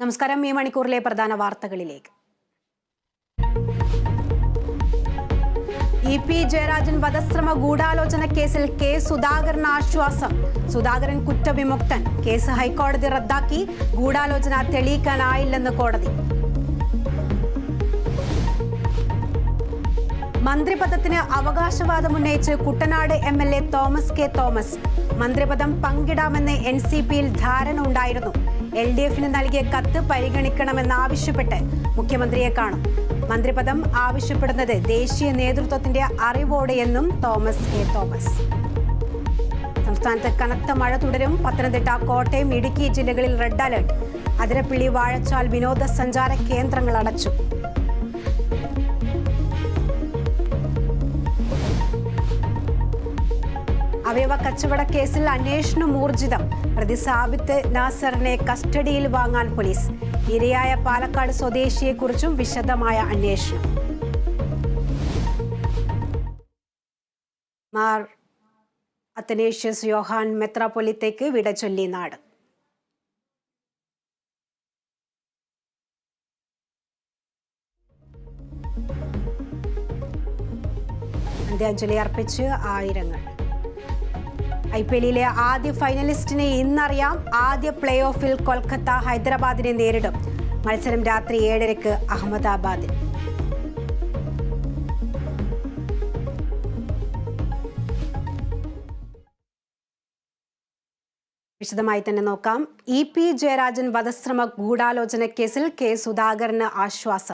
നമസ്കാരം. ഈ മണിക്കൂറിലെ പ്രധാന വാർത്തകളിലേക്ക്. ഇ.പി. ജയരാജൻ വധശ്രമ ഗൂഢാലോചന കേസിൽ കെ സുധാകരന് ആശ്വാസം. സുധാകരൻ കുറ്റവിമുക്തൻ. കേസ് ഹൈക്കോടതി റദ്ദാക്കി. ഗൂഢാലോചന തെളിയിക്കാനായില്ലെന്ന് കോടതി. മന്ത്രിപദത്തിന് അവകാശവാദം ഉന്നയിച്ച് കുട്ടനാട് എം.എൽ.എ. തോമസ് കെ തോമസ്. മന്ത്രിപദം പങ്കിടാമെന്ന് NCP-യിൽ ധാരണ ഉണ്ടായിരുന്നു. LDF-ന് നൽകിയ കത്ത് പരിഗണിക്കണമെന്നാവശ്യപ്പെട്ട് മുഖ്യമന്ത്രിയെ കാണും. മന്ത്രിപദം ആവശ്യപ്പെടുന്നത് ദേശീയ നേതൃത്വത്തിന്റെ അറിവോടെയെന്നും തോമസ് കെ തോമസ്. സംസ്ഥാനത്ത് കനത്ത മഴ തുടരും. പത്തനംതിട്ട, കോട്ടയം, ഇടുക്കി ജില്ലകളിൽ റെഡ് അലർട്ട്. അതിരപ്പിള്ളി, വാഴച്ചാൽ വിനോദസഞ്ചാര കേന്ദ്രങ്ങൾ അടച്ചു. അവയവ കച്ചവട കേസിൽ അന്വേഷണം ഊർജിതം. പ്രതി സാബിത്ത് നാസറിനെ കസ്റ്റഡിയിൽ വാങ്ങാൻ പോലീസ്. ഇരയായ പാലക്കാട് സ്വദേശിയെക്കുറിച്ചും വിശദമായ അന്വേഷണം. മാർ അത്തനേഷ്യസ് യോഹാൻ മെത്രാപ്പൊലീത്തയ്ക്ക് വിട ചൊല്ലി നാട്. അന്ത്യാഞ്ജലി അർപ്പിച്ച് ആയിരങ്ങൾ. IPL-ലെ ആദ്യ ഫൈനലിസ്റ്റിനെ ഇന്നറിയാം. ആദ്യ പ്ലേ ഓഫിൽ കൊൽക്കത്ത ഹൈദരാബാദിനെ നേരിടും. മത്സരം രാത്രി 7:30 അഹമ്മദാബാദിൽ. വിശദമായി തന്നെ നോക്കാം. ഇ.പി. ജയരാജൻ വധശ്രമ ഗൂഢാലോചന കേസിൽ കെ സുധാകരന് ആശ്വാസം.